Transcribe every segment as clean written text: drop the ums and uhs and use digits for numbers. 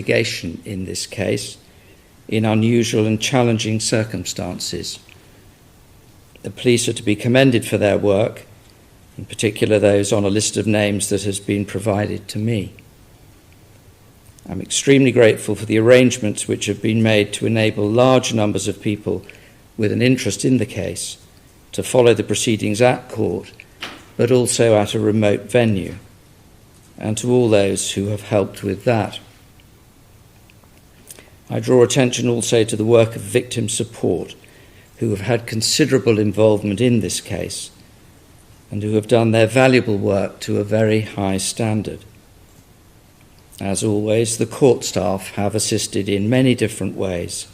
litigation in this case in unusual and challenging circumstances. The police are to be commended for their work, in particular those on a list of names that has been provided to me. I'm extremely grateful for the arrangements which have been made to enable large numbers of people with an interest in the case to follow the proceedings at court, but also at a remote venue, and to all those who have helped with that. I draw attention also to the work of victim support, who have had considerable involvement in this case and who have done their valuable work to a very high standard. As always, the court staff have assisted in many different ways,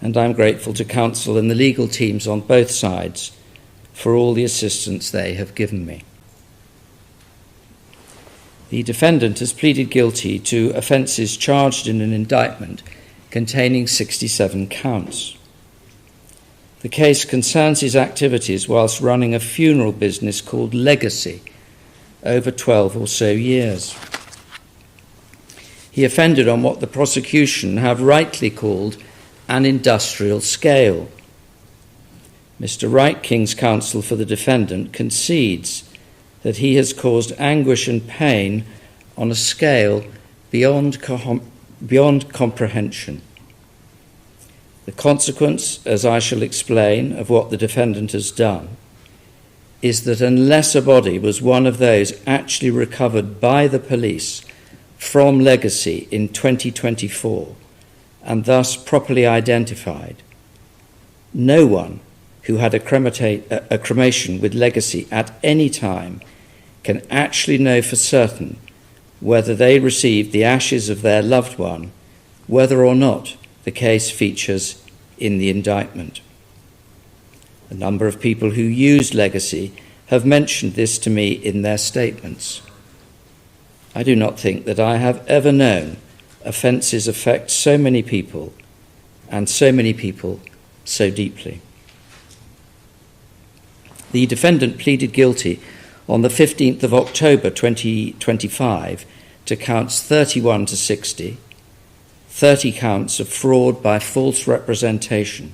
and I'm grateful to counsel and the legal teams on both sides for all the assistance they have given me. The defendant has pleaded guilty to offences charged in an indictment containing 67 counts. The case concerns his activities whilst running a funeral business called Legacy over 12 or so years. He offended on what the prosecution have rightly called an industrial scale. Mr. Wright, King's counsel for the defendant, concedes that he has caused anguish and pain on a scale beyond comprehension. The consequence, as I shall explain, of what the defendant has done is that unless a body was one of those actually recovered by the police from Legacy in 2024 and thus properly identified, no one who had a cremation with Legacy at any time can actually know for certain whether they received the ashes of their loved one, whether or not the case features in the indictment. A number of people who used Legacy have mentioned this to me in their statements. I do not think that I have ever known offences affect so many people and so many people so deeply. The defendant pleaded guilty on the 15th of October 2025 to counts 31 to 60, 30 counts of fraud by false representation,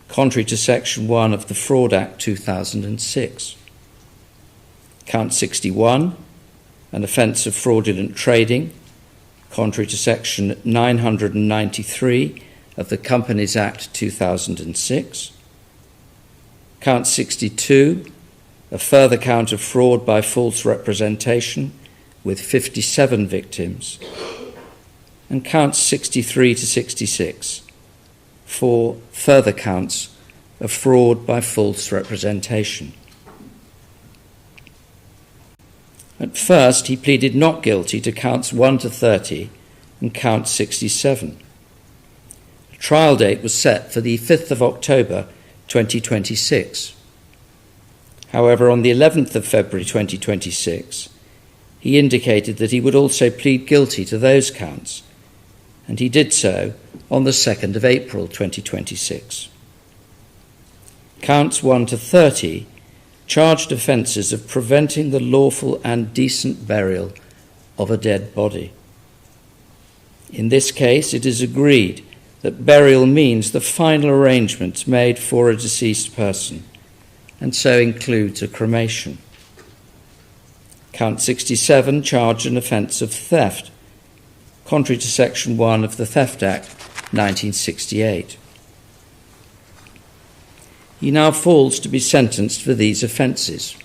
contrary to Section 1 of the Fraud Act 2006. Count 61, an offence of fraudulent trading, contrary to Section 993 of the Companies Act 2006. Count 62, a further count of fraud by false representation with 57 victims. And counts 63 to 66, 4 further counts of fraud by false representation. At first, he pleaded not guilty to counts 1 to 30 and count 67. A trial date was set for the 5th of October 2026. However, on the 11th of February 2026, he indicated that he would also plead guilty to those counts, and he did so on the 2nd of April 2026. Counts 1 to 30 charged offences of preventing the lawful and decent burial of a dead body. In this case, it is agreed that burial means the final arrangements made for a deceased person, and so includes a cremation. Count 67 charged an offence of theft, contrary to Section 1 of the Theft Act 1968. He now falls to be sentenced for these offences.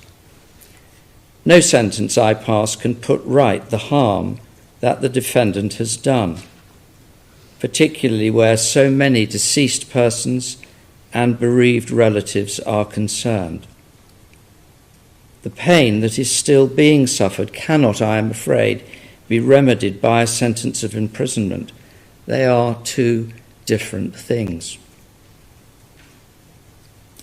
No sentence I pass can put right the harm that the defendant has done, particularly where so many deceased persons and bereaved relatives are concerned. The pain that is still being suffered cannot, I am afraid, be remedied by a sentence of imprisonment. They are two different things.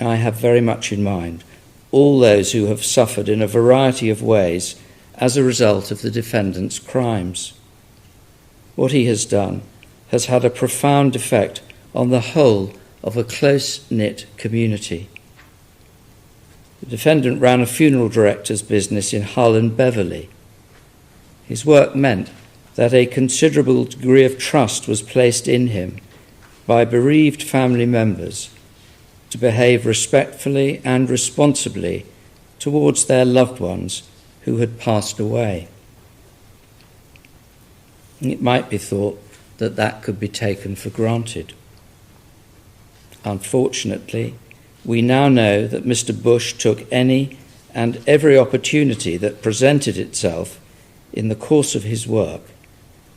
I have very much in mind all those who have suffered in a variety of ways as a result of the defendant's crimes. What he has done has had a profound effect on the whole of a close-knit community. The defendant ran a funeral director's business in Hull and Beverley. His work meant that a considerable degree of trust was placed in him by bereaved family members to behave respectfully and responsibly towards their loved ones who had passed away. It might be thought that that could be taken for granted. Unfortunately, we now know that Mr. Bush took any and every opportunity that presented itself in the course of his work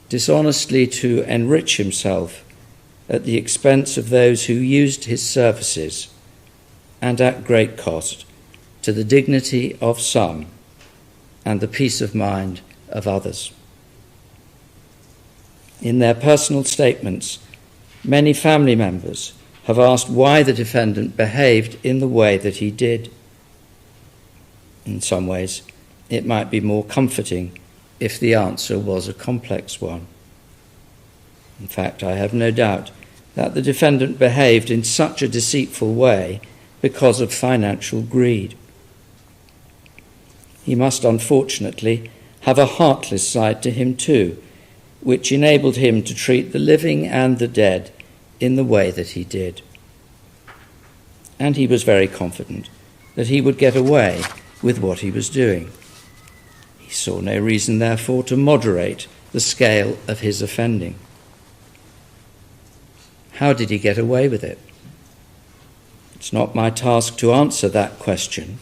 dishonestly to enrich himself at the expense of those who used his services, and at great cost to the dignity of some and the peace of mind of others. In their personal statements, many family members have asked why the defendant behaved in the way that he did. In some ways, it might be more comforting if the answer was a complex one. In fact, I have no doubt that the defendant behaved in such a deceitful way because of financial greed. He must unfortunately have a heartless side to him too, which enabled him to treat the living and the dead in the way that he did. And he was very confident that he would get away with what he was doing. He saw no reason, therefore, to moderate the scale of his offending. How did he get away with it? It's not my task to answer that question,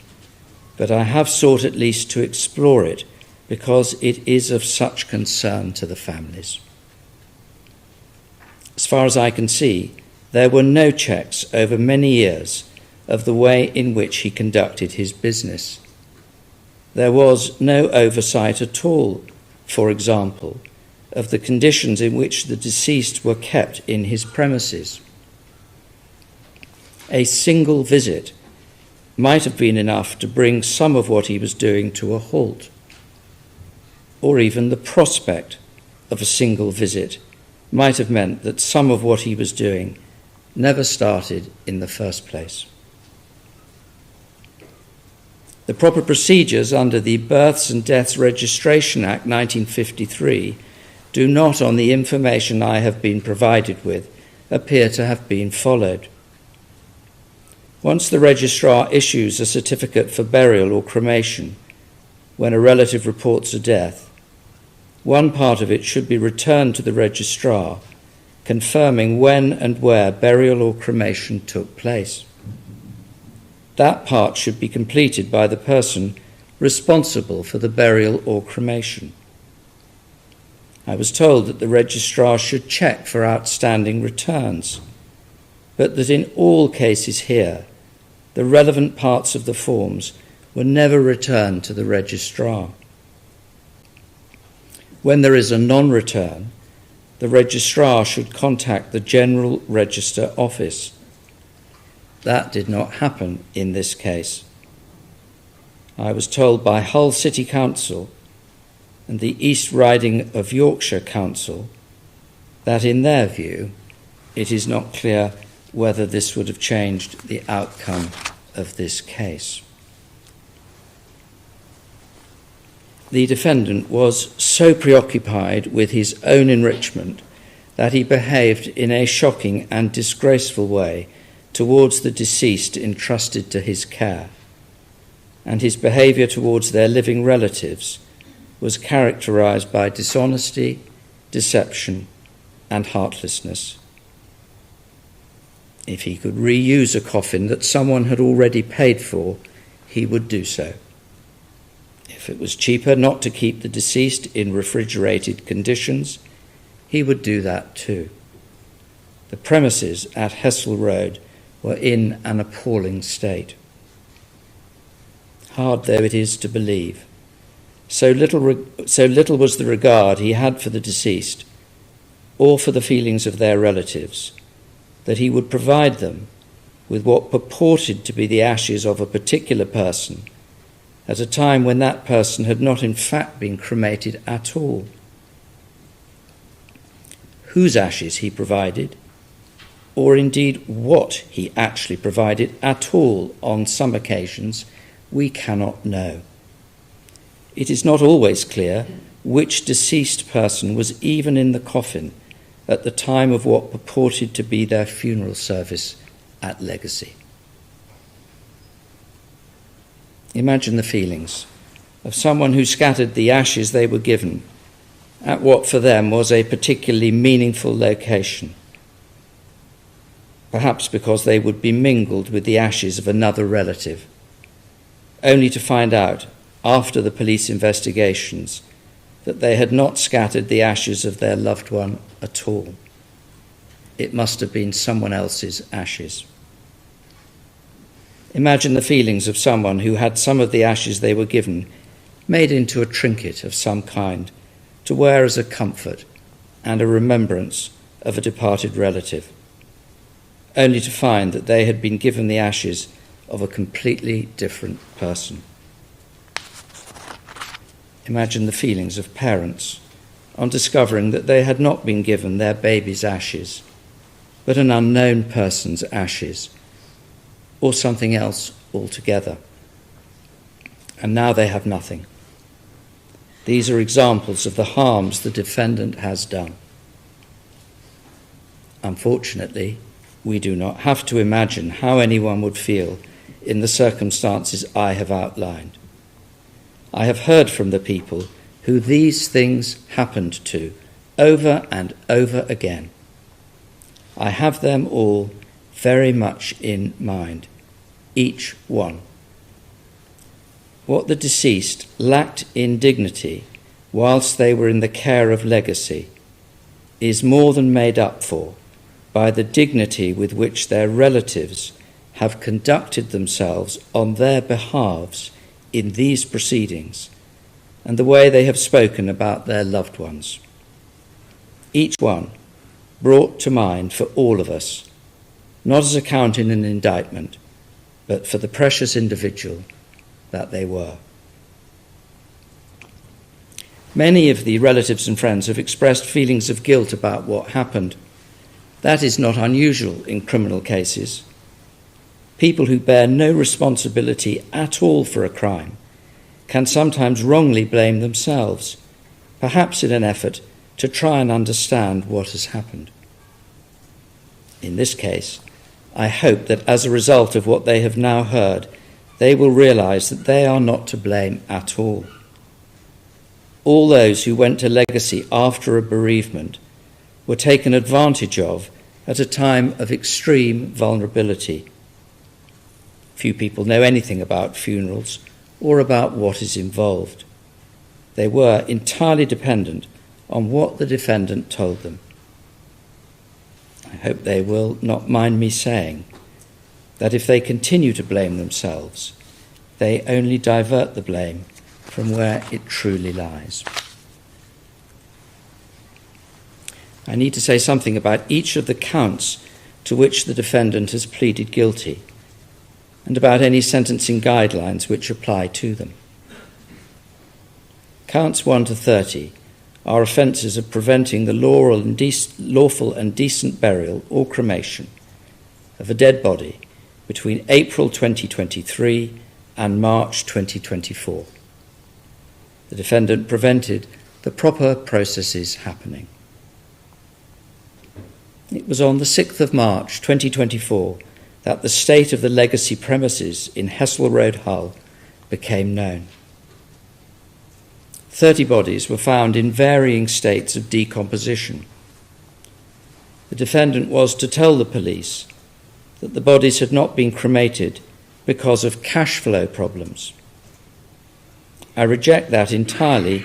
but I have sought at least to explore it because it is of such concern to the families. As far as I can see, there were no checks over many years of the way in which he conducted his business. There was no oversight at all, for example, of the conditions in which the deceased were kept in his premises. A single visit might have been enough to bring some of what he was doing to a halt, or even the prospect of a single visit might have meant that some of what he was doing never started in the first place. The proper procedures under the Births and Deaths Registration Act 1953 do not, on the information I have been provided with, appear to have been followed. Once the registrar issues a certificate for burial or cremation, when a relative reports a death, one part of it should be returned to the registrar, confirming when and where burial or cremation took place. That part should be completed by the person responsible for the burial or cremation. I was told that the registrar should check for outstanding returns, but that in all cases here, the relevant parts of the forms were never returned to the registrar. When there is a non-return, the registrar should contact the General Register Office. That did not happen in this case. I was told by Hull City Council and the East Riding of Yorkshire Council that in their view it is not clear whether this would have changed the outcome of this case. The defendant was so preoccupied with his own enrichment that he behaved in a shocking and disgraceful way towards the deceased entrusted to his care, and his behaviour towards their living relatives was characterised by dishonesty, deception, and heartlessness. If he could reuse a coffin that someone had already paid for, he would do so. If it was cheaper not to keep the deceased in refrigerated conditions, he would do that too. The premises at Hessel Road were in an appalling state. Hard though it is to believe, so little was the regard he had for the deceased or for the feelings of their relatives, that he would provide them with what purported to be the ashes of a particular person at a time when that person had not in fact been cremated at all. Whose ashes he provided, or indeed what he actually provided at all on some occasions, we cannot know. It is not always clear which deceased person was even in the coffin at the time of what purported to be their funeral service at Legacy. Imagine the feelings of someone who scattered the ashes they were given at what for them was a particularly meaningful location, perhaps because they would be mingled with the ashes of another relative, only to find out after the police investigations that they had not scattered the ashes of their loved one at all. It must have been someone else's ashes. Imagine the feelings of someone who had some of the ashes they were given made into a trinket of some kind to wear as a comfort and a remembrance of a departed relative, only to find that they had been given the ashes of a completely different person. Imagine the feelings of parents on discovering that they had not been given their baby's ashes, but an unknown person's ashes, or something else altogether. And now they have nothing. These are examples of the harms the defendant has done. Unfortunately, we do not have to imagine how anyone would feel in the circumstances I have outlined. I have heard from the people who these things happened to over and over again. I have them all very much in mind, each one. What the deceased lacked in dignity whilst they were in the care of Legacy is more than made up for by the dignity with which their relatives have conducted themselves on their behalves in these proceedings and the way they have spoken about their loved ones. Each one brought to mind for all of us, not as a count in an indictment, but for the precious individual that they were. Many of the relatives and friends have expressed feelings of guilt about what happened. That is not unusual in criminal cases. People who bear no responsibility at all for a crime can sometimes wrongly blame themselves, perhaps in an effort to try and understand what has happened. In this case, I hope that as a result of what they have now heard, they will realise that they are not to blame at all. All those who went to Legacy after a bereavement were taken advantage of at a time of extreme vulnerability. Few people know anything about funerals or about what is involved. They were entirely dependent on what the defendant told them. I hope they will not mind me saying that if they continue to blame themselves, they only divert the blame from where it truly lies. I need to say something about each of the counts to which the defendant has pleaded guilty and about any sentencing guidelines which apply to them. Counts 1 to 30 are offences of preventing the lawful and decent burial or cremation of a dead body between April 2023 and March 2024. The defendant prevented the proper processes happening. It was on the 6th of March 2024 that the state of the Legacy premises in Hessel Road, Hull, became known. 30 bodies were found in varying states of decomposition. The defendant was to tell the police that the bodies had not been cremated because of cash flow problems. I reject that entirely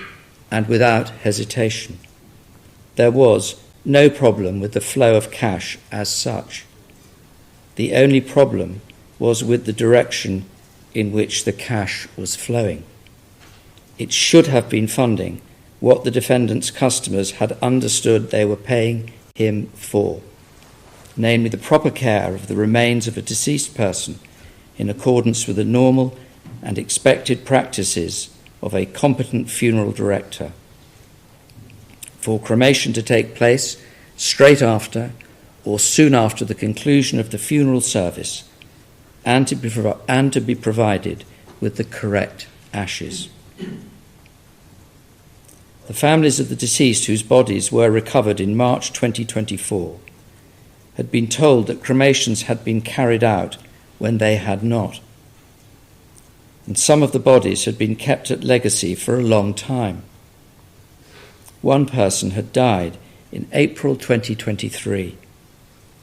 and without hesitation. There was no problem with the flow of cash as such. The only problem was with the direction in which the cash was flowing. It should have been funding what the defendant's customers had understood they were paying him for, namely the proper care of the remains of a deceased person in accordance with the normal and expected practices of a competent funeral director. For cremation to take place straight after or soon after the conclusion of the funeral service and to be provided with the correct ashes. The families of the deceased whose bodies were recovered in March 2024 had been told that cremations had been carried out when they had not. And some of the bodies had been kept at legacy for a long time. One person had died in April 2023,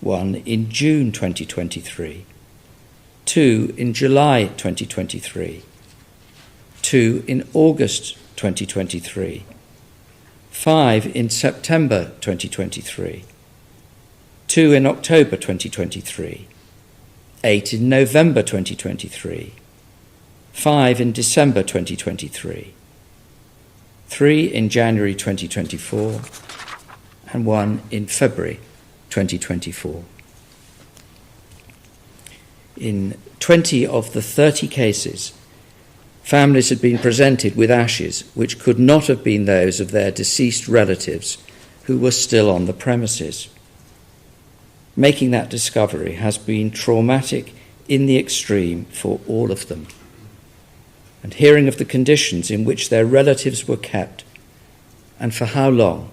one in June 2023, two in July 2023, two in August 2023, 5 in September 2023, 2 in October 2023, 8 in November 2023, 5 in December 2023, 3 in January 2024, and 1 in February 2024. In 20 of the 30 cases, families had been presented with ashes which could not have been those of their deceased relatives who were still on the premises. Making that discovery has been traumatic in the extreme for all of them. And hearing of the conditions in which their relatives were kept and for how long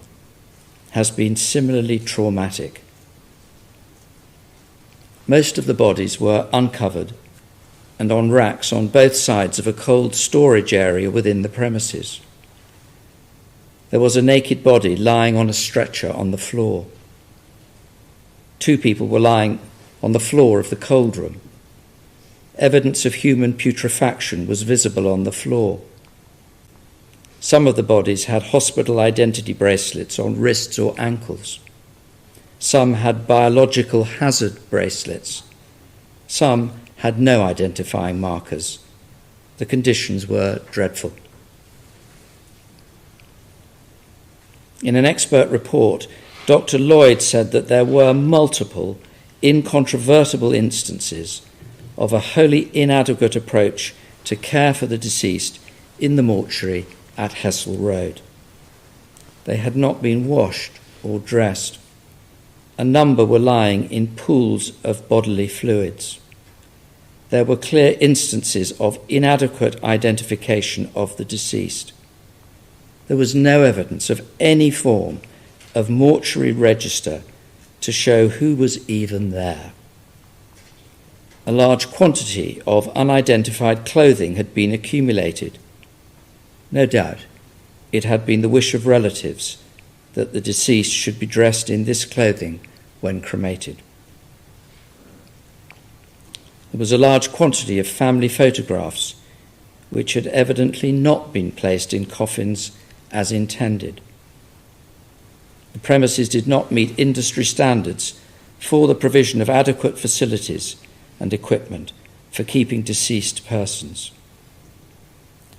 has been similarly traumatic. Most of the bodies were uncovered and on racks on both sides of a cold storage area within the premises. There was a naked body lying on a stretcher on the floor. 2 people were lying on the floor of the cold room. Evidence of human putrefaction was visible on the floor. Some of the bodies had hospital identity bracelets on wrists or ankles. Some had biological hazard bracelets. Some had no identifying markers. The conditions were dreadful. In an expert report, Dr. Lloyd said that there were multiple incontrovertible instances of a wholly inadequate approach to care for the deceased in the mortuary at Hessel Road. They had not been washed or dressed. A number were lying in pools of bodily fluids. There were clear instances of inadequate identification of the deceased. There was no evidence of any form of mortuary register to show who was even there. A large quantity of unidentified clothing had been accumulated. No doubt it had been the wish of relatives that the deceased should be dressed in this clothing when cremated. There was a large quantity of family photographs which had evidently not been placed in coffins as intended. The premises did not meet industry standards for the provision of adequate facilities and equipment for keeping deceased persons.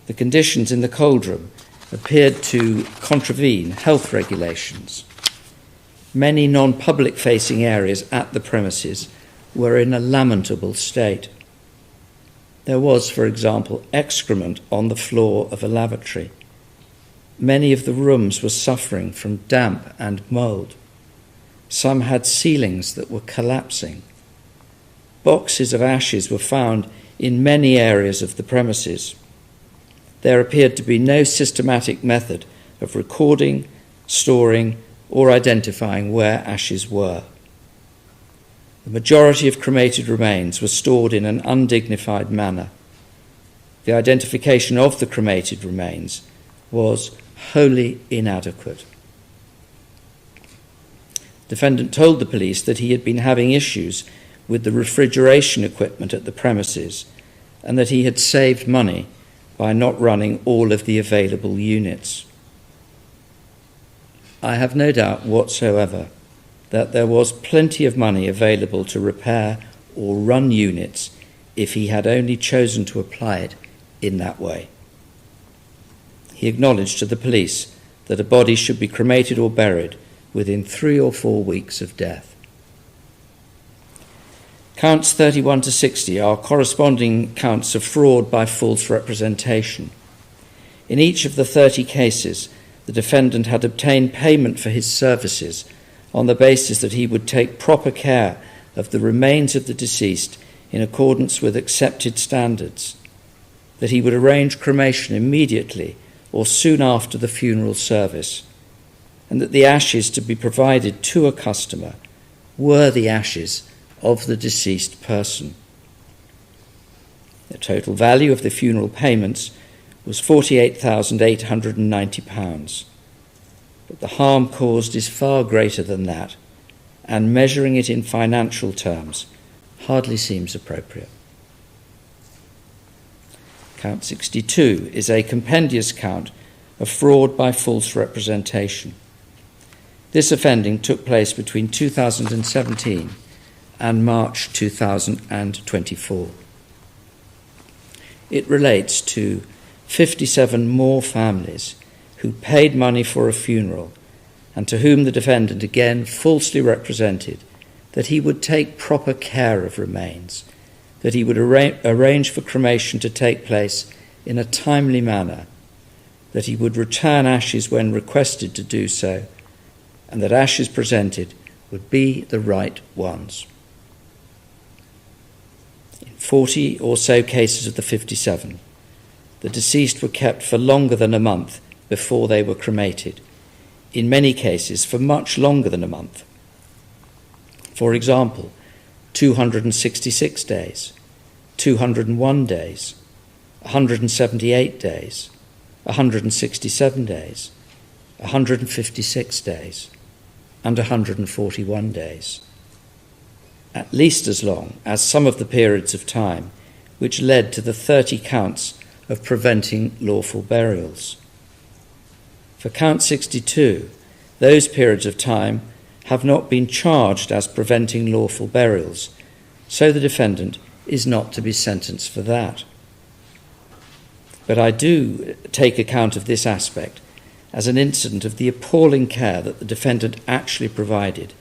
The conditions in the cold room appeared to contravene health regulations. Many non-public facing areas at the premises were in a lamentable state. There was, for example, excrement on the floor of a lavatory. Many of the rooms were suffering from damp and mould. Some had ceilings that were collapsing. Boxes of ashes were found in many areas of the premises. There appeared to be no systematic method of recording, storing, or identifying where ashes were. The majority of cremated remains were stored in an undignified manner. The identification of the cremated remains was wholly inadequate. The defendant told the police that he had been having issues with the refrigeration equipment at the premises and that he had saved money by not running all of the available units. I have no doubt whatsoever that there was plenty of money available to repair or run units if he had only chosen to apply it in that way. He acknowledged to the police that a body should be cremated or buried within 3 or 4 weeks of death. Counts 31 to 60 are corresponding counts of fraud by false representation. In each of the 30 cases, the defendant had obtained payment for his services on the basis that he would take proper care of the remains of the deceased in accordance with accepted standards, that he would arrange cremation immediately or soon after the funeral service, and that the ashes to be provided to a customer were the ashes of the deceased person. The total value of the funeral payments was £48,890, but the harm caused is far greater than that, and measuring it in financial terms hardly seems appropriate. Count 62 is a compendious count of fraud by false representation. This offending took place between 2017 and March 2024. It relates to 57 more families who paid money for a funeral and to whom the defendant again falsely represented that he would take proper care of remains, that he would arrange for cremation to take place in a timely manner, that he would return ashes when requested to do so, and that ashes presented would be the right ones. In 40 or so cases of the 57, the deceased were kept for longer than a month before they were cremated, in many cases for much longer than a month. For example, 266 days, 201 days, 178 days, 167 days, 156 days, and 141 days. At least as long as some of the periods of time which led to the 30 counts of preventing lawful burials. For count 62, those periods of time have not been charged as preventing lawful burials, so the defendant is not to be sentenced for that. But I do take account of this aspect as an incident of the appalling care that the defendant actually provided,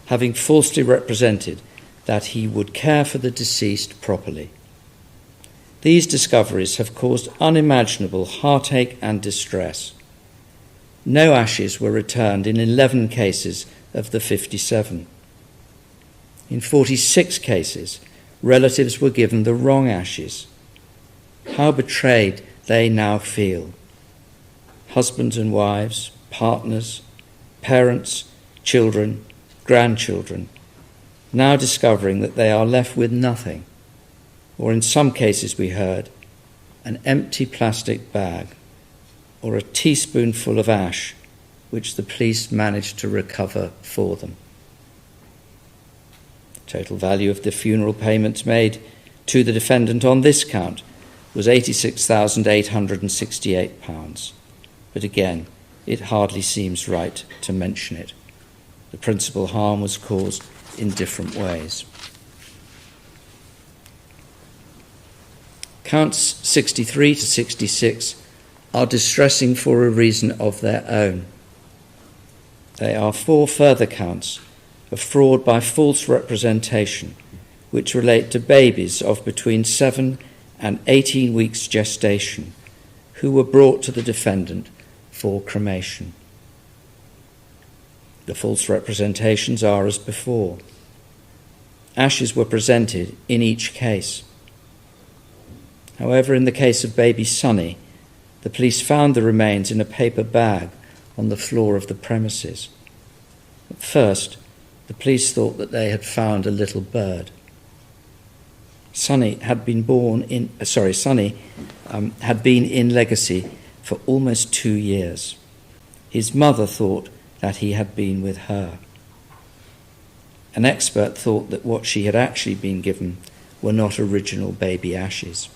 having falsely represented that he would care for the deceased properly. These discoveries have caused unimaginable heartache and distress. No ashes were returned in 11 cases of the 57. In 46 cases, relatives were given the wrong ashes. How betrayed they now feel. Husbands and wives, partners, parents, children, grandchildren, now discovering that they are left with nothing, or in some cases we heard, an empty plastic bag or a teaspoonful of ash which the police managed to recover for them. The total value of the funeral payments made to the defendant on this count was £86,868. But again, it hardly seems right to mention it. The principal harm was caused in different ways. Counts 63 to 66 are distressing for a reason of their own. They are 4 further counts of fraud by false representation, which relate to babies of between 7 and 18 weeks gestation, who were brought to the defendant for cremation. The false representations are as before. Ashes were presented in each case. However, in the case of baby Sonny, the police found the remains in a paper bag on the floor of the premises. At first, the police thought that they had found a little bird. Sonny had been in legacy for almost 2 years. His mother thought that he had been with her. An expert thought that what she had actually been given were not original baby ashes.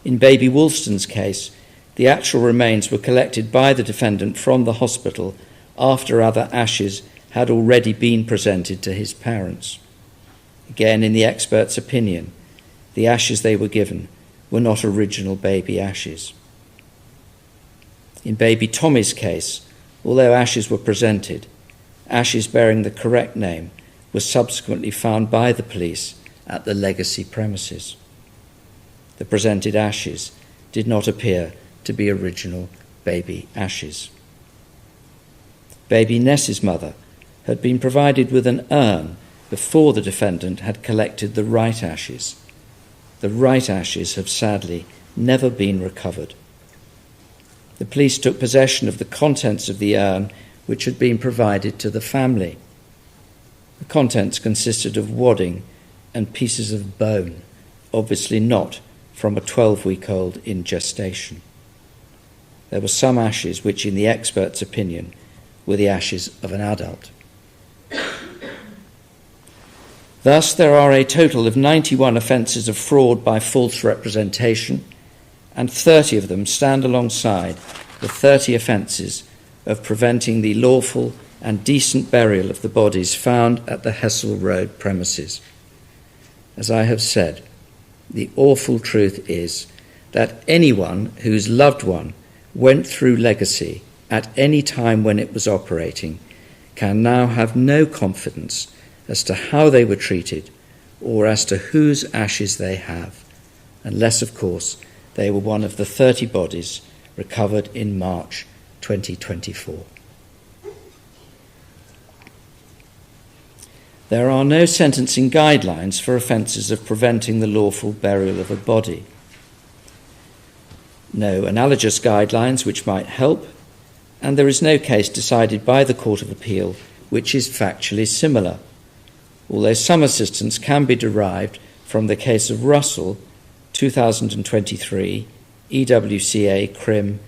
In baby Woolston's case, the actual remains were collected by the defendant from the hospital after other ashes had already been presented to his parents. Again, in the expert's opinion, the ashes they were given were not original baby ashes. In baby Tommy's case, although ashes were presented, ashes bearing the correct name were subsequently found by the police at the legacy premises. The presented ashes did not appear to be original baby ashes. Baby Ness's mother had been provided with an urn before the defendant had collected the right ashes. The right ashes have sadly never been recovered. the police took possession of the contents of the urn which had been provided to the family. The contents consisted of wadding and pieces of bone, obviously not from a 12-week-old in gestation. There were some ashes which, in the expert's opinion, were the ashes of an adult. Thus, there are a total of 91 offences of fraud by false representation, and 30 of them stand alongside the 30 offences of preventing the lawful and decent burial of the bodies found at the Hessel Road premises. As I have said, the awful truth is that anyone whose loved one went through legacy at any time when it was operating can now have no confidence as to how they were treated or as to whose ashes they have, unless, of course, they were one of the 30 bodies recovered in March 2024. There are no sentencing guidelines for offences of preventing the lawful burial of a body. No analogous guidelines which might help, and there is no case decided by the Court of Appeal which is factually similar, although some assistance can be derived from the case of Russell, 2023, EWCA Crim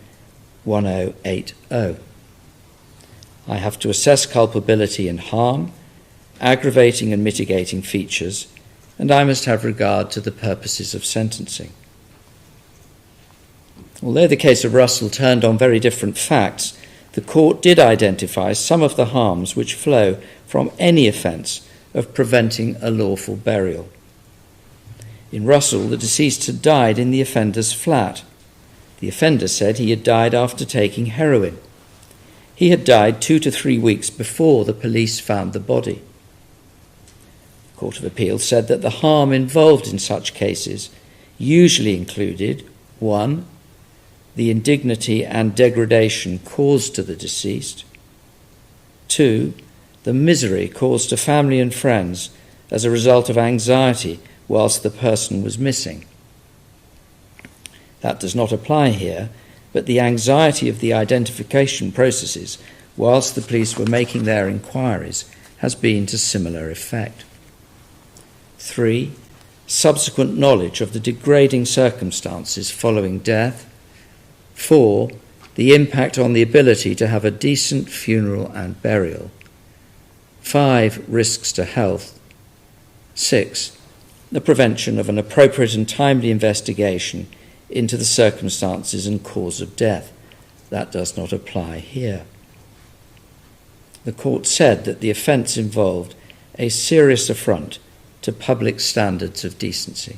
1080. I have to assess culpability and harm, aggravating and mitigating features, and I must have regard to the purposes of sentencing. Although the case of Russell turned on very different facts, the court did identify some of the harms which flow from any offence of preventing a lawful burial. In Russell, the deceased had died in the offender's flat. The offender said he had died after taking heroin. He had died 2 to 3 weeks before the police found the body. The Court of Appeal said that the harm involved in such cases usually included 1. The indignity and degradation caused to the deceased, 2. The misery caused to family and friends as a result of anxiety whilst the person was missing. That does not apply here, but the anxiety of the identification processes whilst the police were making their inquiries has been to similar effect. 3. Subsequent knowledge of the degrading circumstances following death. 4. The impact on the ability to have a decent funeral and burial. 5. Risks to health. 6. The prevention of an appropriate and timely investigation into the circumstances and cause of death. That does not apply here. The court said that the offence involved a serious affront to public standards of decency.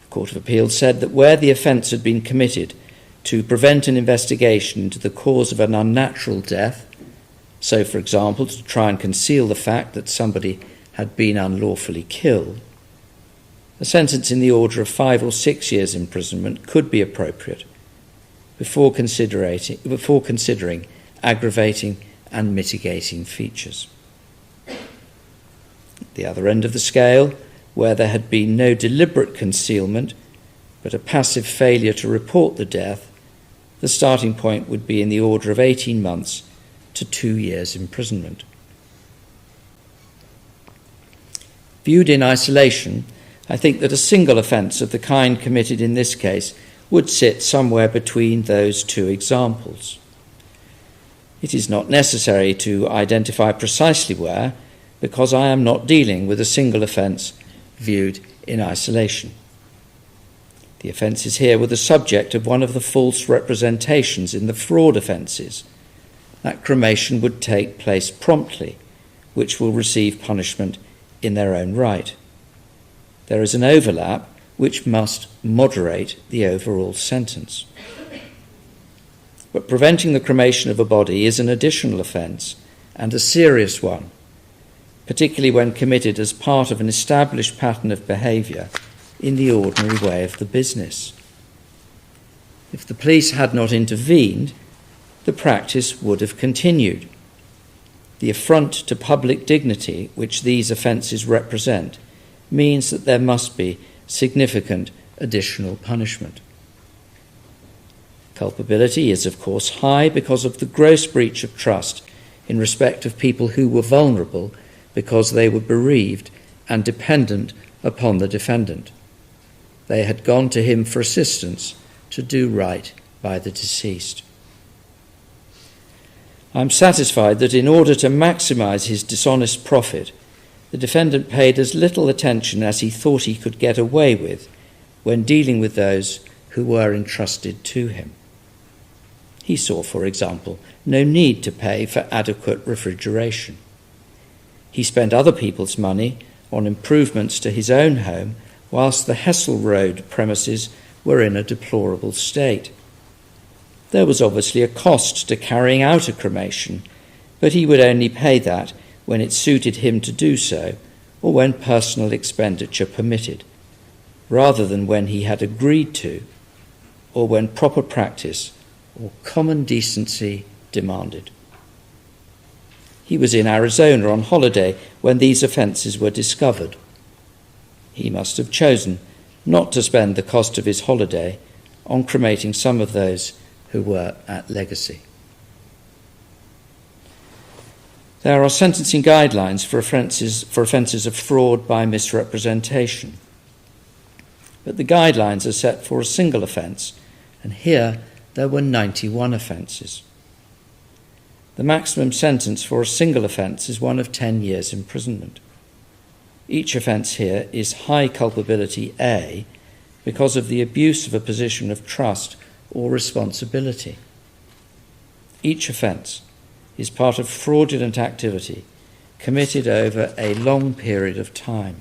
The Court of Appeal said that where the offence had been committed to prevent an investigation into the cause of an unnatural death, so, for example, to try and conceal the fact that somebody had been unlawfully killed, a sentence in the order of 5 or 6 years imprisonment could be appropriate before considering aggravating and mitigating features. At the other end of the scale, where there had been no deliberate concealment but a passive failure to report the death, the starting point would be in the order of 18 months to 2 years imprisonment. Viewed in isolation, I think that a single offence of the kind committed in this case would sit somewhere between those two examples. It is not necessary to identify precisely where, because I am not dealing with a single offence viewed in isolation. The offences here were the subject of one of the false representations in the fraud offences, that cremation would take place promptly, which will receive punishment in their own right. There is an overlap which must moderate the overall sentence. But preventing the cremation of a body is an additional offence, and a serious one, particularly when committed as part of an established pattern of behaviour in the ordinary way of the business. If the police had not intervened, the practice would have continued. The affront to public dignity which these offences represent means that there must be significant additional punishment. Culpability is, of course, high because of the gross breach of trust in respect of people who were vulnerable because they were bereaved and dependent upon the defendant. They had gone to him for assistance to do right by the deceased. I'm satisfied that in order to maximise his dishonest profit, the defendant paid as little attention as he thought he could get away with when dealing with those who were entrusted to him. He saw, for example, no need to pay for adequate refrigeration. He spent other people's money on improvements to his own home, whilst the Hessel Road premises were in a deplorable state. There was obviously a cost to carrying out a cremation, but he would only pay that when it suited him to do so, or when personal expenditure permitted, rather than when he had agreed to, or when proper practice or common decency demanded. He was in Arizona on holiday when these offences were discovered. He must have chosen not to spend the cost of his holiday on cremating some of those who were at legacy. There are sentencing guidelines for offences of fraud by misrepresentation. But the guidelines are set for a single offence, and here there were 91 offences. The maximum sentence for a single offence is one of 10 years' imprisonment. Each offence here is high culpability A because of the abuse of a position of trust or responsibility. Each offence is part of fraudulent activity committed over a long period of time.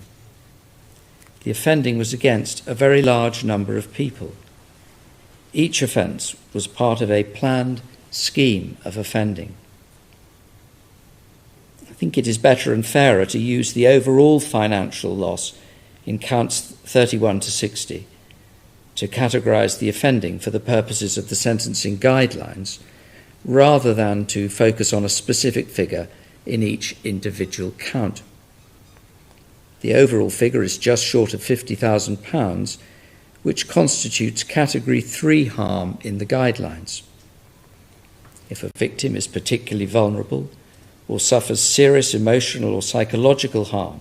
The offending was against a very large number of people. Each offence was part of a planned scheme of offending. I think it is better and fairer to use the overall financial loss in counts 31 to 60 to categorise the offending for the purposes of the sentencing guidelines, rather than to focus on a specific figure in each individual count. The overall figure is just short of £50,000, which constitutes Category 3 harm in the guidelines. If a victim is particularly vulnerable or suffers serious emotional or psychological harm,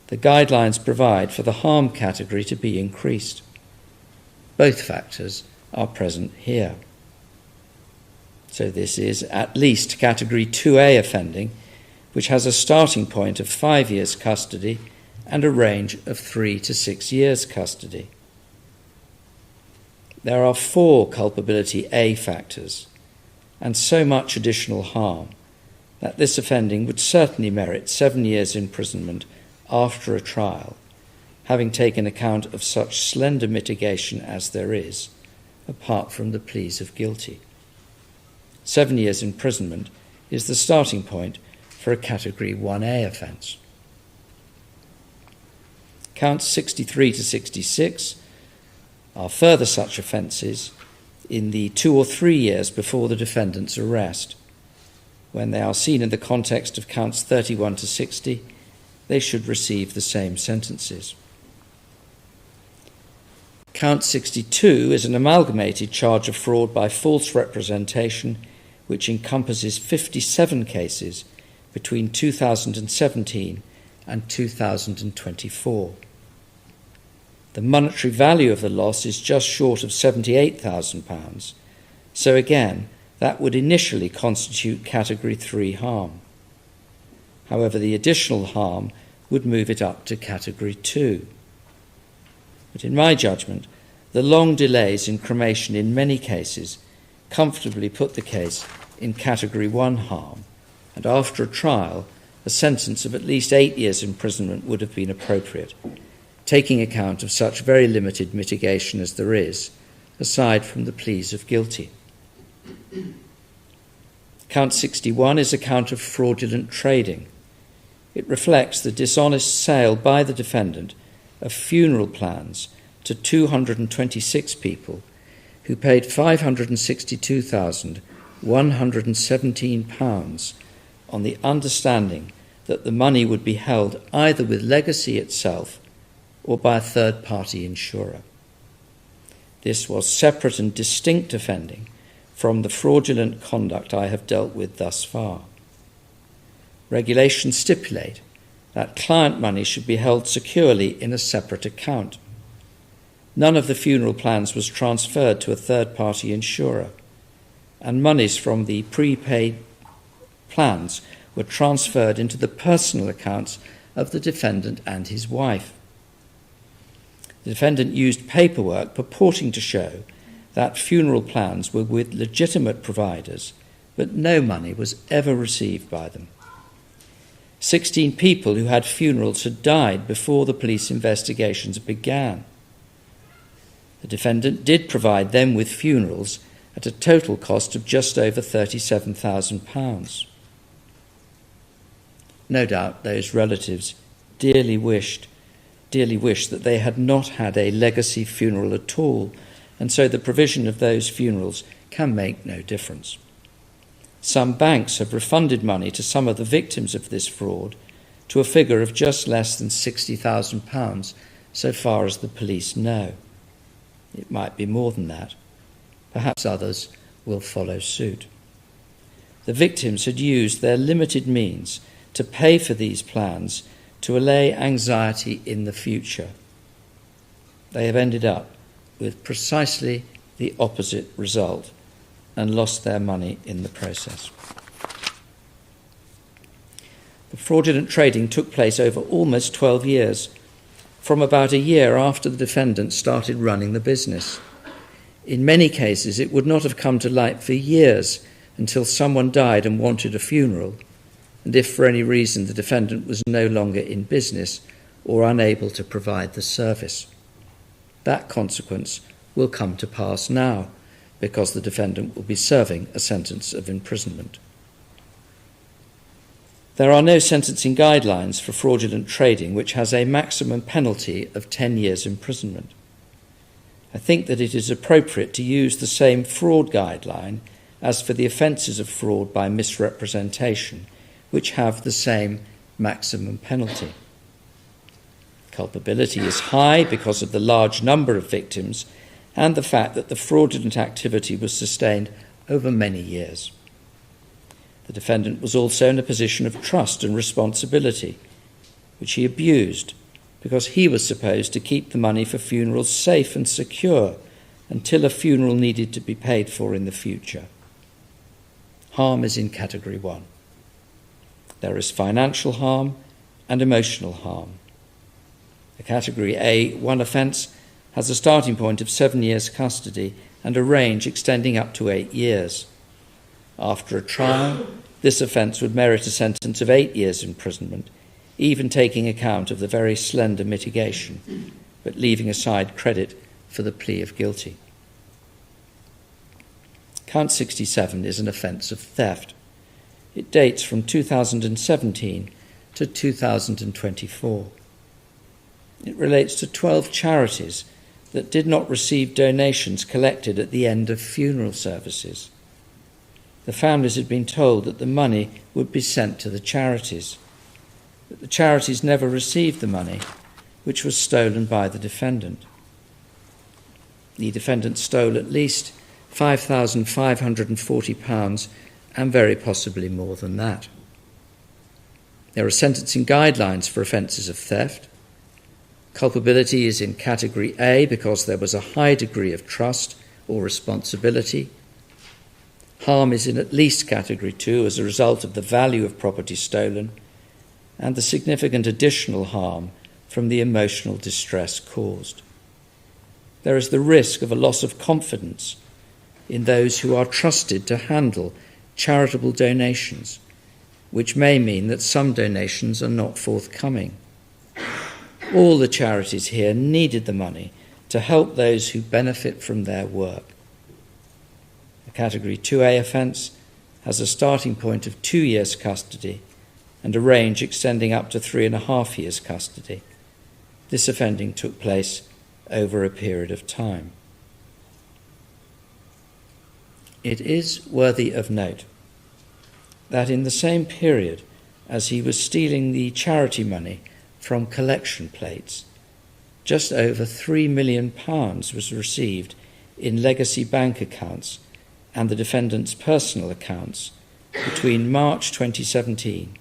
the guidelines provide for the harm category to be increased. Both factors are present here. So this is at least Category 2A offending, which has a starting point of 5 years custody and a range of 3 to 6 years custody. There are 4 culpability A factors and so much additional harm that this offending would certainly merit 7 years imprisonment after a trial, having taken account of such slender mitigation as there is, apart from the pleas of guilty. 7 years imprisonment is the starting point for a Category 1A offence. Counts 63 to 66 are further such offences in the 2 or 3 years before the defendant's arrest. When they are seen in the context of counts 31 to 60, they should receive the same sentences. Count 62 is an amalgamated charge of fraud by false representation, which encompasses 57 cases between 2017 and 2024. The monetary value of the loss is just short of £78,000, so again, that would initially constitute Category 3 harm. However, the additional harm would move it up to Category 2. But in my judgment, the long delays in cremation in many cases comfortably put the case in Category 1 harm, and after a trial, a sentence of at least 8 years imprisonment would have been appropriate, taking account of such very limited mitigation as there is, aside from the pleas of guilty. Count 61 is a count of fraudulent trading. It reflects the dishonest sale by the defendant of funeral plans to 226 people who paid £562,117 on the understanding that the money would be held either with legacy itself or by a third-party insurer. This was separate and distinct offending from the fraudulent conduct I have dealt with thus far. Regulations stipulate that client money should be held securely in a separate account. None of the funeral plans was transferred to a third-party insurer, and monies from the prepaid plans were transferred into the personal accounts of the defendant and his wife. The defendant used paperwork purporting to show that funeral plans were with legitimate providers, but no money was ever received by them. 16 people who had funerals had died before the police investigations began. The defendant did provide them with funerals at a total cost of just over £37,000. No doubt those relatives dearly wished that they had not had a legacy funeral at all, and so the provision of those funerals can make no difference. Some banks have refunded money to some of the victims of this fraud to a figure of just less than £60,000 so far as the police know. It might be more than that. Perhaps others will follow suit. The victims had used their limited means to pay for these plans to allay anxiety in the future. They have ended up with precisely the opposite result and lost their money in the process. The fraudulent trading took place over almost 12 years, from about a year after the defendant started running the business. In many cases, it would not have come to light for years until someone died and wanted a funeral, and if for any reason the defendant was no longer in business or unable to provide the service. That consequence will come to pass now, because the defendant will be serving a sentence of imprisonment. There are no sentencing guidelines for fraudulent trading which has a maximum penalty of 10 years imprisonment. I think that it is appropriate to use the same fraud guideline as for the offences of fraud by misrepresentation, which have the same maximum penalty. Culpability is high because of the large number of victims and the fact that the fraudulent activity was sustained over many years. The defendant was also in a position of trust and responsibility, which he abused because he was supposed to keep the money for funerals safe and secure until a funeral needed to be paid for in the future. Harm is in category 1. There is financial harm and emotional harm. The category A1 offence has a starting point of 7 years custody and a range extending up to 8 years. After a trial, this offence would merit a sentence of 8 years imprisonment, even taking account of the very slender mitigation, but leaving aside credit for the plea of guilty. Count 67 is an offence of theft. It dates from 2017 to 2024. It relates to 12 charities that did not receive donations collected at the end of funeral services. The families had been told that the money would be sent to the charities, but the charities never received the money, which was stolen by the defendant. The defendant stole at least £5,540 and very possibly more than that. There are sentencing guidelines for offences of theft. Culpability is in category A because there was a high degree of trust or responsibility. Harm is in at least category 2 as a result of the value of property stolen and the significant additional harm from the emotional distress caused. There is the risk of a loss of confidence in those who are trusted to handle charitable donations, which may mean that some donations are not forthcoming. All the charities here needed the money to help those who benefit from their work. The Category 2A offence has a starting point of 2 years custody and a range extending up to 3.5 years custody. This offending took place over a period of time. It is worthy of note that in the same period as he was stealing the charity money from collection plates, just over £3 million was received in legacy bank accounts and the defendant's personal accounts between March 2017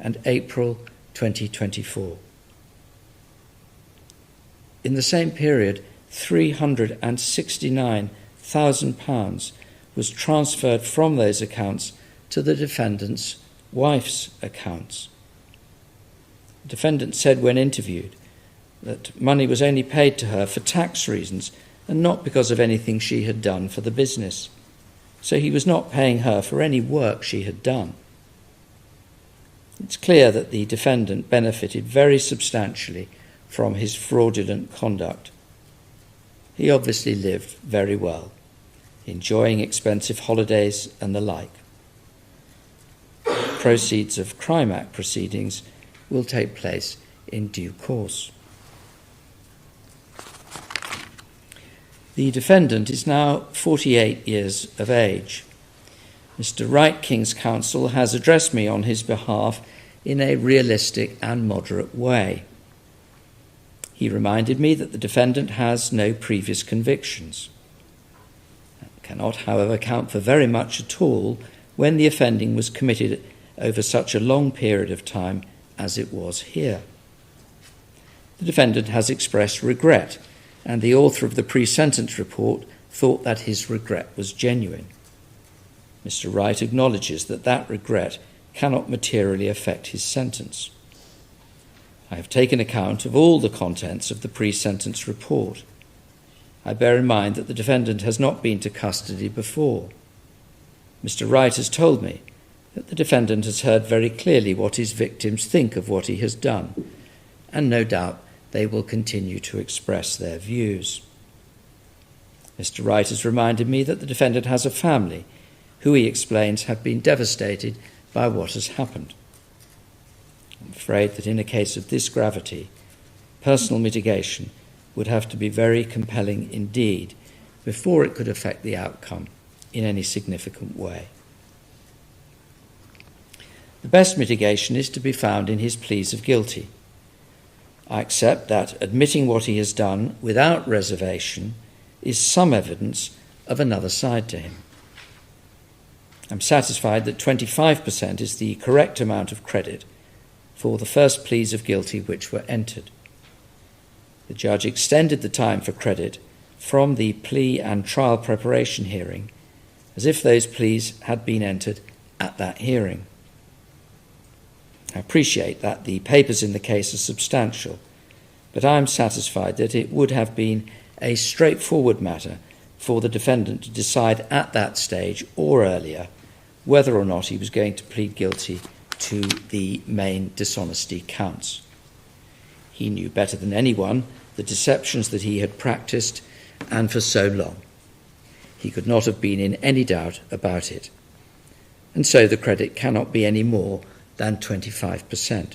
and April 2024. In the same period, £369,000 was transferred from those accounts to the defendant's wife's accounts. The defendant said when interviewed that money was only paid to her for tax reasons and not because of anything she had done for the business. So he was not paying her for any work she had done. It's clear that the defendant benefited very substantially from his fraudulent conduct. He obviously lived very well, enjoying expensive holidays and the like. Proceeds of Crime Act proceedings will take place in due course. The defendant is now 48 years of age. Mr. Wright King's counsel has addressed me on his behalf in a realistic and moderate way. He reminded me that the defendant has no previous convictions. That cannot, however, count for very much at all when the offending was committed over such a long period of time as it was here. The defendant has expressed regret, and the author of the pre-sentence report thought that his regret was genuine. Mr. Wright acknowledges that that regret cannot materially affect his sentence. I have taken account of all the contents of the pre-sentence report. I bear in mind that the defendant has not been to custody before. Mr. Wright has told me that the defendant has heard very clearly what his victims think of what he has done, and no doubt they will continue to express their views. Mr. Wright has reminded me that the defendant has a family who, he explains, have been devastated by what has happened. I'm afraid that in a case of this gravity, personal mitigation would have to be very compelling indeed before it could affect the outcome in any significant way. The best mitigation is to be found in his pleas of guilty. I accept that admitting what he has done without reservation is some evidence of another side to him. I'm satisfied that 25% is the correct amount of credit for the first pleas of guilty which were entered. The judge extended the time for credit from the plea and trial preparation hearing as if those pleas had been entered at that hearing. I appreciate that the papers in the case are substantial, but I am satisfied that it would have been a straightforward matter for the defendant to decide at that stage or earlier whether or not he was going to plead guilty to the main dishonesty counts. He knew better than anyone the deceptions that he had practiced, and for so long. He could not have been in any doubt about it. And so the credit cannot be any more than 25%.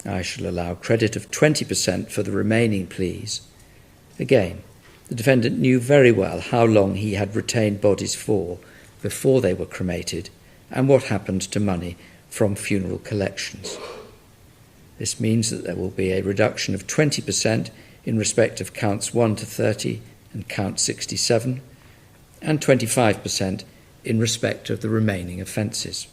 I shall allow credit of 20% for the remaining pleas. Again, the defendant knew very well how long he had retained bodies for before they were cremated and what happened to money from funeral collections. This means that there will be a reduction of 20% in respect of counts 1 to 30 and count 67, and 25% in respect of the remaining offences.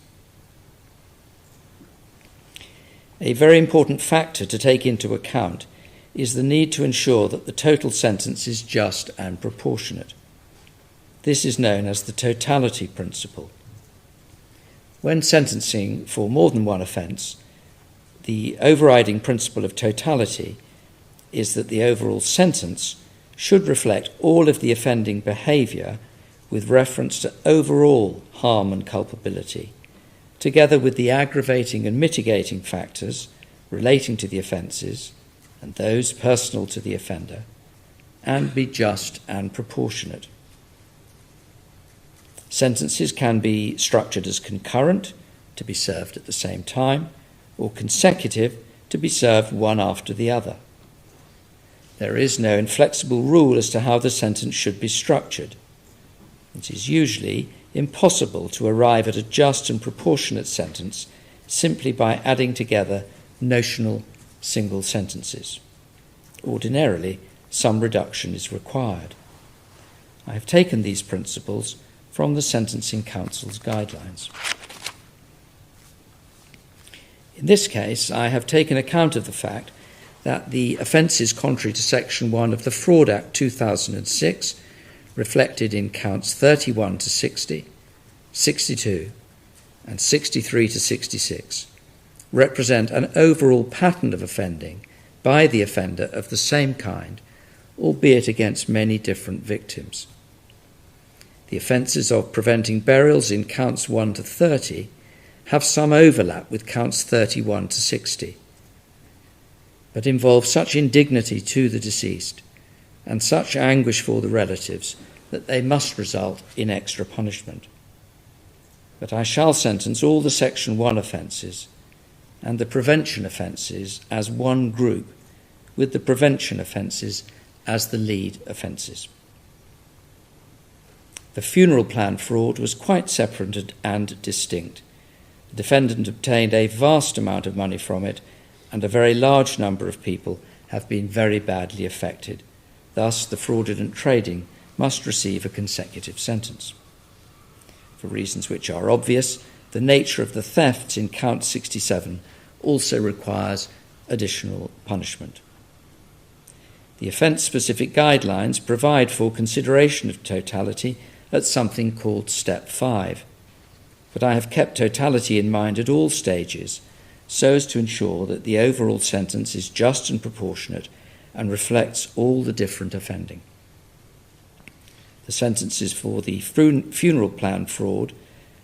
A very important factor to take into account is the need to ensure that the total sentence is just and proportionate. This is known as the totality principle. When sentencing for more than one offence, the overriding principle of totality is that the overall sentence should reflect all of the offending behaviour with reference to overall harm and culpability, together with the aggravating and mitigating factors relating to the offences and those personal to the offender, and be just and proportionate. Sentences can be structured as concurrent, to be served at the same time, or consecutive, to be served one after the other. There is no inflexible rule as to how the sentence should be structured. It is usually impossible to arrive at a just and proportionate sentence simply by adding together notional single sentences. Ordinarily, some reduction is required. I have taken these principles from the Sentencing Council's guidelines. In this case, I have taken account of the fact that the offences contrary to Section 1 of the Fraud Act 2006, reflected in counts 31 to 60, 62, and 63 to 66, represent an overall pattern of offending by the offender of the same kind, albeit against many different victims. The offences of preventing burials in counts 1 to 30 have some overlap with counts 31 to 60, but involve such indignity to the deceased and such anguish for the relatives that they must result in extra punishment. But I shall sentence all the Section 1 offences and the prevention offences as one group, with the prevention offences as the lead offences. The funeral plan fraud was quite separate and distinct. The defendant obtained a vast amount of money from it, and a very large number of people have been very badly affected. Thus, the fraudulent trading must receive a consecutive sentence. For reasons which are obvious, the nature of the thefts in count 67 also requires additional punishment. The offence-specific guidelines provide for consideration of totality at something called Step 5, but I have kept totality in mind at all stages so as to ensure that the overall sentence is just and proportionate and reflects all the different offending. The sentences for the funeral plan fraud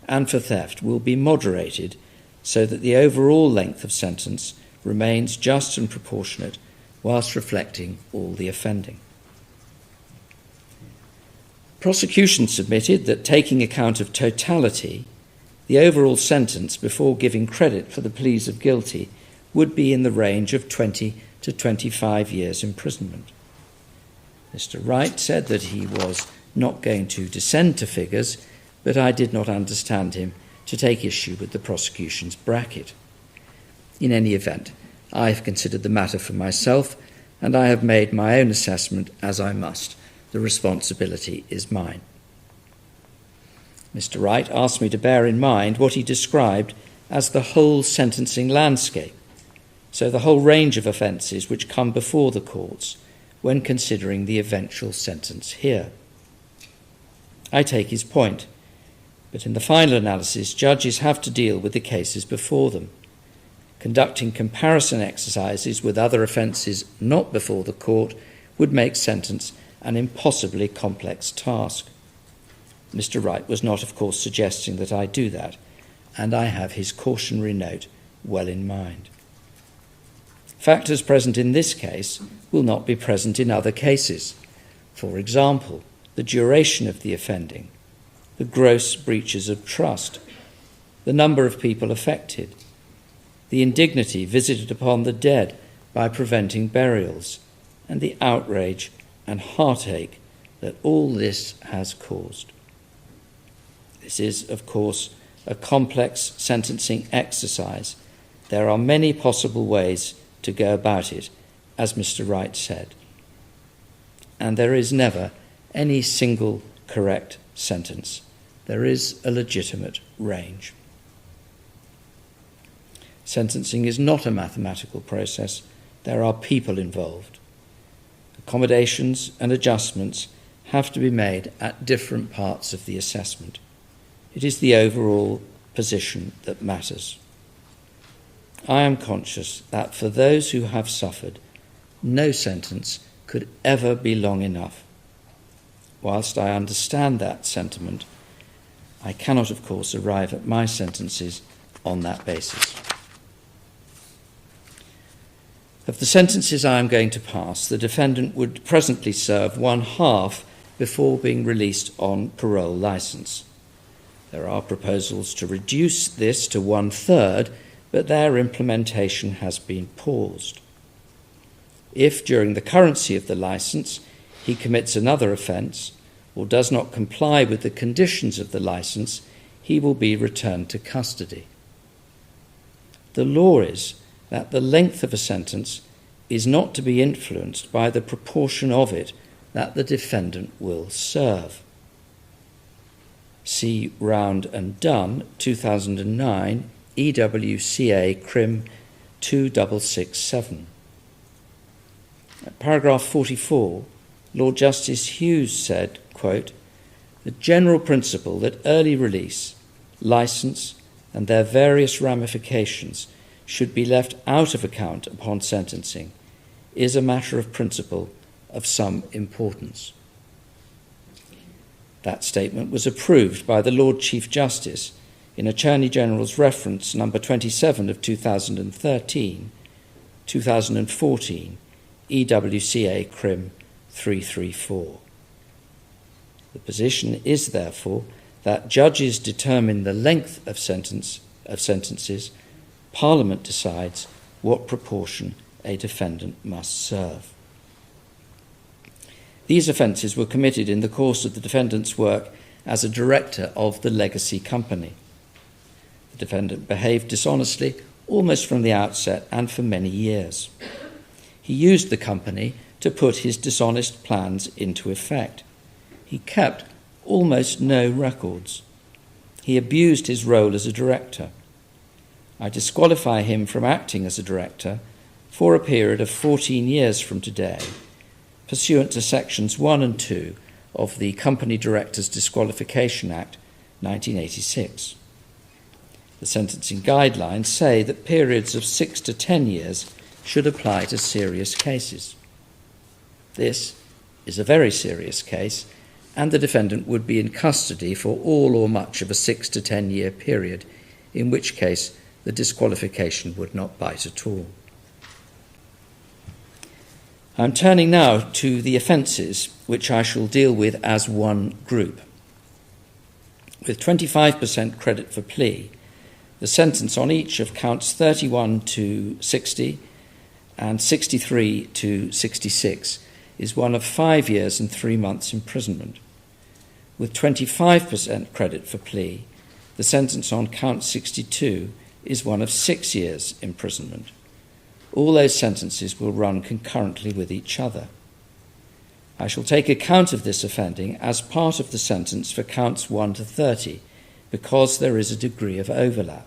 and for theft will be moderated so that the overall length of sentence remains just and proportionate whilst reflecting all the offending. Prosecution submitted that, taking account of totality, the overall sentence before giving credit for the pleas of guilty would be in the range of 20 to 25 years imprisonment. Mr. Wright said that he was not going to descend to figures, but I did not understand him to take issue with the prosecution's bracket. In any event, I have considered the matter for myself, and I have made my own assessment as I must. The responsibility is mine. Mr. Wright asked me to bear in mind what he described as the whole sentencing landscape, so the whole range of offences which come before the courts when considering the eventual sentence here. I take his point, but in the final analysis, judges have to deal with the cases before them. Conducting comparison exercises with other offences not before the court would make sentence an impossibly complex task. Mr. Wright was not, of course, suggesting that I do that, and I have his cautionary note well in mind. Factors present in this case will not be present in other cases. For example, the duration of the offending, the gross breaches of trust, the number of people affected, the indignity visited upon the dead by preventing burials, and the outrage and heartache that all this has caused. This is, of course, a complex sentencing exercise. There are many possible ways to go about it, as Mr. Wright said. And there is never any single correct sentence. There is a legitimate range. Sentencing is not a mathematical process. There are people involved. Accommodations and adjustments have to be made at different parts of the assessment. It is the overall position that matters. I am conscious that for those who have suffered, no sentence could ever be long enough. Whilst I understand that sentiment, I cannot, of course, arrive at my sentences on that basis. Of the sentences I am going to pass, the defendant would presently serve one half before being released on parole licence. There are proposals to reduce this to 1/3, but their implementation has been paused. If, during the currency of the licence, he commits another offence or does not comply with the conditions of the licence, he will be returned to custody. The law is that the length of a sentence is not to be influenced by the proportion of it that the defendant will serve. See Round and Dunn, 2009, EWCA Crim 2667. At paragraph 44, Lord Justice Hughes said, quote, "The general principle that early release, licence, and their various ramifications should be left out of account upon sentencing is a matter of principle of some importance." That statement was approved by the Lord Chief Justice in Attorney General's reference number 27 of 2013, EWCA Crim 334. The position is therefore that judges determine the length of sentences, Parliament decides what proportion a defendant must serve. These offences were committed in the course of the defendant's work as a director of the legacy company. The defendant behaved dishonestly almost from the outset and for many years. He used the company to put his dishonest plans into effect. He kept almost no records. He abused his role as a director. I disqualify him from acting as a director for a period of 14 years from today, pursuant to sections 1 and 2 of the Company Directors Disqualification Act 1986. The sentencing guidelines say that periods of 6 to 10 years should apply to serious cases. This is a very serious case, and the defendant would be in custody for all or much of a 6 to 10 year period, in which case the disqualification would not bite at all. I'm turning now to the offences which I shall deal with as one group. With 25% credit for plea, the sentence on each of counts 31 to 60 and 63 to 66 is one of 5 years and 3 months imprisonment. With 25% credit for plea, the sentence on count 62 is one of 6 years imprisonment. All those sentences will run concurrently with each other. I shall take account of this offending as part of the sentence for counts 1 to 30 because there is a degree of overlap.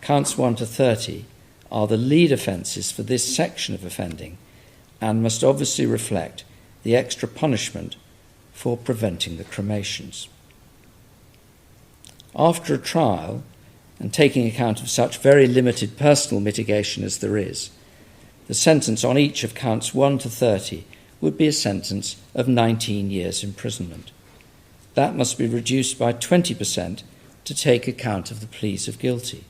Counts 1 to 30 are the lead offences for this section of offending and must obviously reflect the extra punishment for preventing the cremations. After a trial, and taking account of such very limited personal mitigation as there is, the sentence on each of counts 1 to 30 would be a sentence of 19 years imprisonment. That must be reduced by 20% to take account of the pleas of guilty.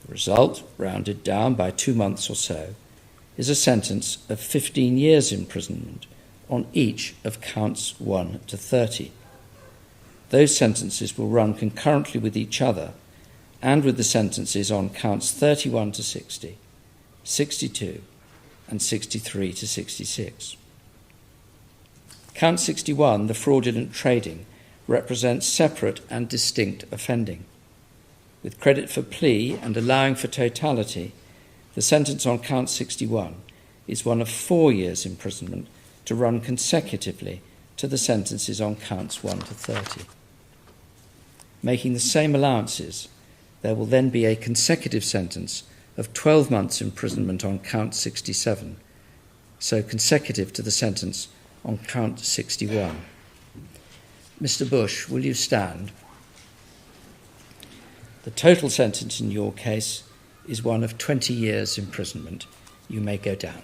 The result, rounded down by 2 months or so, is a sentence of 15 years imprisonment on each of counts 1 to 30. Those sentences will run concurrently with each other and with the sentences on counts 31 to 60, 62, and 63 to 66. Count 61, the fraudulent trading, represents separate and distinct offending. With credit for plea and allowing for totality, the sentence on count 61 is one of 4 years imprisonment to run consecutively to the sentences on counts 1 to 30. Making the same allowances, there will then be a consecutive sentence of 12 months imprisonment on count 67, so consecutive to the sentence on count 61. Mr. Bush, will you stand? The total sentence in your case is one of 20 years imprisonment. You may go down.